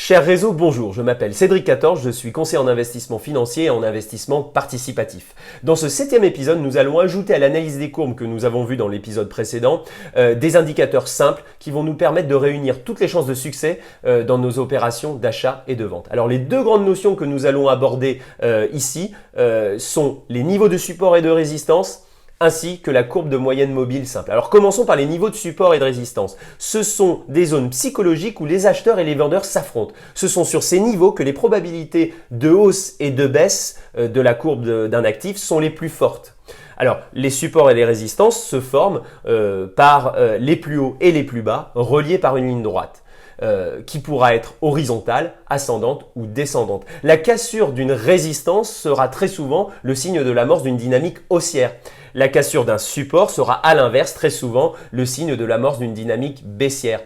Cher réseau, bonjour, je m'appelle Cédric 14, je suis conseiller en investissement financier et en investissement participatif. Dans ce 7e épisode, nous allons ajouter à l'analyse des courbes que nous avons vues dans l'épisode précédent des indicateurs simples qui vont nous permettre de réunir toutes les chances de succès dans nos opérations d'achat et de vente. Alors les deux grandes notions que nous allons aborder ici sont les niveaux de support et de résistance ainsi que la courbe de moyenne mobile simple. Alors commençons par les niveaux de support et de résistance. Ce sont des zones psychologiques où les acheteurs et les vendeurs s'affrontent. Ce sont sur ces niveaux que les probabilités de hausse et de baisse de la courbe d'un actif sont les plus fortes. Alors, les supports et les résistances se forment par les plus hauts et les plus bas, reliés par une ligne droite. Qui pourra être horizontale, ascendante ou descendante. La cassure d'une résistance sera très souvent le signe de l'amorce d'une dynamique haussière. La cassure d'un support sera à l'inverse très souvent le signe de l'amorce d'une dynamique baissière.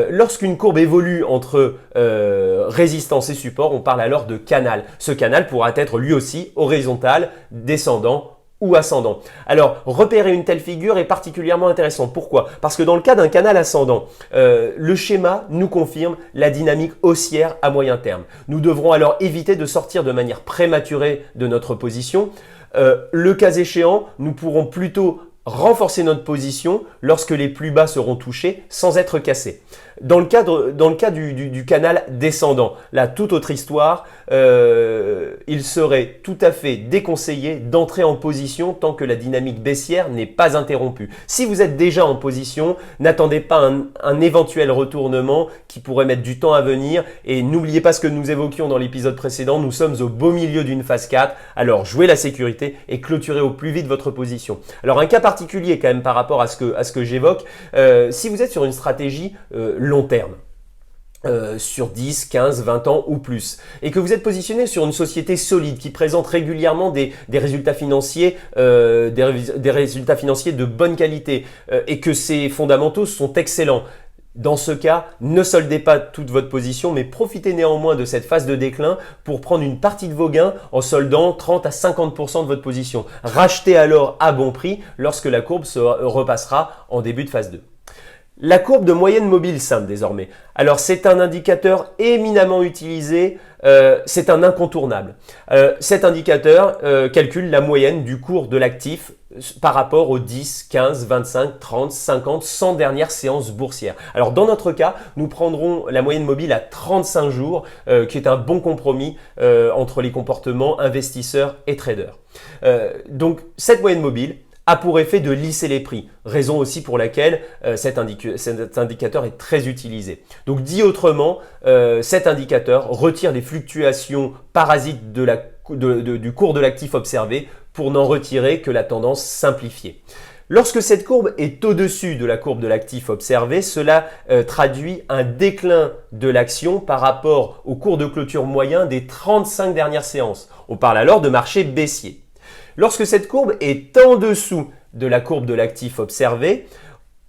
Lorsqu'une courbe évolue entre résistance et support, on parle alors de canal. Ce canal pourra être lui aussi horizontal, descendant ou ascendant. Alors, repérer une telle figure est particulièrement intéressant. Pourquoi? Parce que dans le cas d'un canal ascendant, le schéma nous confirme la dynamique haussière à moyen terme. Nous devrons alors éviter de sortir de manière prématurée de notre position. Le cas échéant, nous pourrons plutôt renforcer notre position lorsque les plus bas seront touchés sans être cassés. Dans le cas du canal descendant, là, toute autre histoire, il serait tout à fait déconseillé d'entrer en position tant que la dynamique baissière n'est pas interrompue. Si vous êtes déjà en position, n'attendez pas un éventuel retournement qui pourrait mettre du temps à venir et n'oubliez pas ce que nous évoquions dans l'épisode précédent, nous sommes au beau milieu d'une phase 4, alors jouez la sécurité et clôturez au plus vite votre position. Alors un cas particulier quand même par rapport à ce que j'évoque, si vous êtes sur une stratégie long terme, sur 10, 15, 20 ans ou plus, et que vous êtes positionné sur une société solide qui présente régulièrement des résultats financiers, des résultats financiers de bonne qualité, et que ses fondamentaux sont excellents. Dans ce cas, ne soldez pas toute votre position, mais profitez néanmoins de cette phase de déclin pour prendre une partie de vos gains en soldant 30 à 50% de votre position. Rachetez alors à bon prix lorsque la courbe se repassera en début de phase 2. La courbe de moyenne mobile simple désormais. Alors c'est un indicateur éminemment utilisé, c'est un incontournable. Cet indicateur calcule la moyenne du cours de l'actif par rapport aux 10, 15, 25, 30, 50, 100 dernières séances boursières. Alors dans notre cas, nous prendrons la moyenne mobile à 35 jours, qui est un bon compromis entre les comportements investisseurs et traders. Donc cette moyenne mobile a pour effet de lisser les prix, raison aussi pour laquelle cet indicateur est très utilisé. Donc dit autrement, cet indicateur retire les fluctuations parasites du cours de l'actif observé pour n'en retirer que la tendance simplifiée. Lorsque cette courbe est au-dessus de la courbe de l'actif observé, cela traduit un déclin de l'action par rapport au cours de clôture moyen des 35 dernières séances. On parle alors de marché baissier. Lorsque cette courbe est en dessous de la courbe de l'actif observé,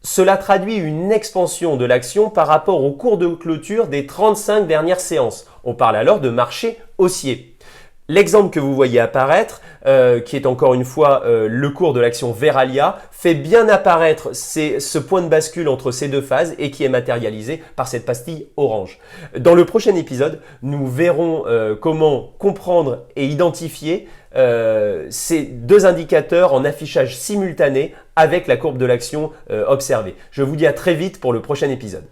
cela traduit une expansion de l'action par rapport au cours de clôture des 35 dernières séances. On parle alors de marché haussier. L'exemple que vous voyez apparaître, qui est encore une fois le cours de l'action Verallia, fait bien apparaître ce point de bascule entre ces deux phases et qui est matérialisé par cette pastille orange. Dans le prochain épisode, nous verrons comment comprendre et identifier ces deux indicateurs en affichage simultané avec la courbe de l'action observée. Je vous dis à très vite pour le prochain épisode.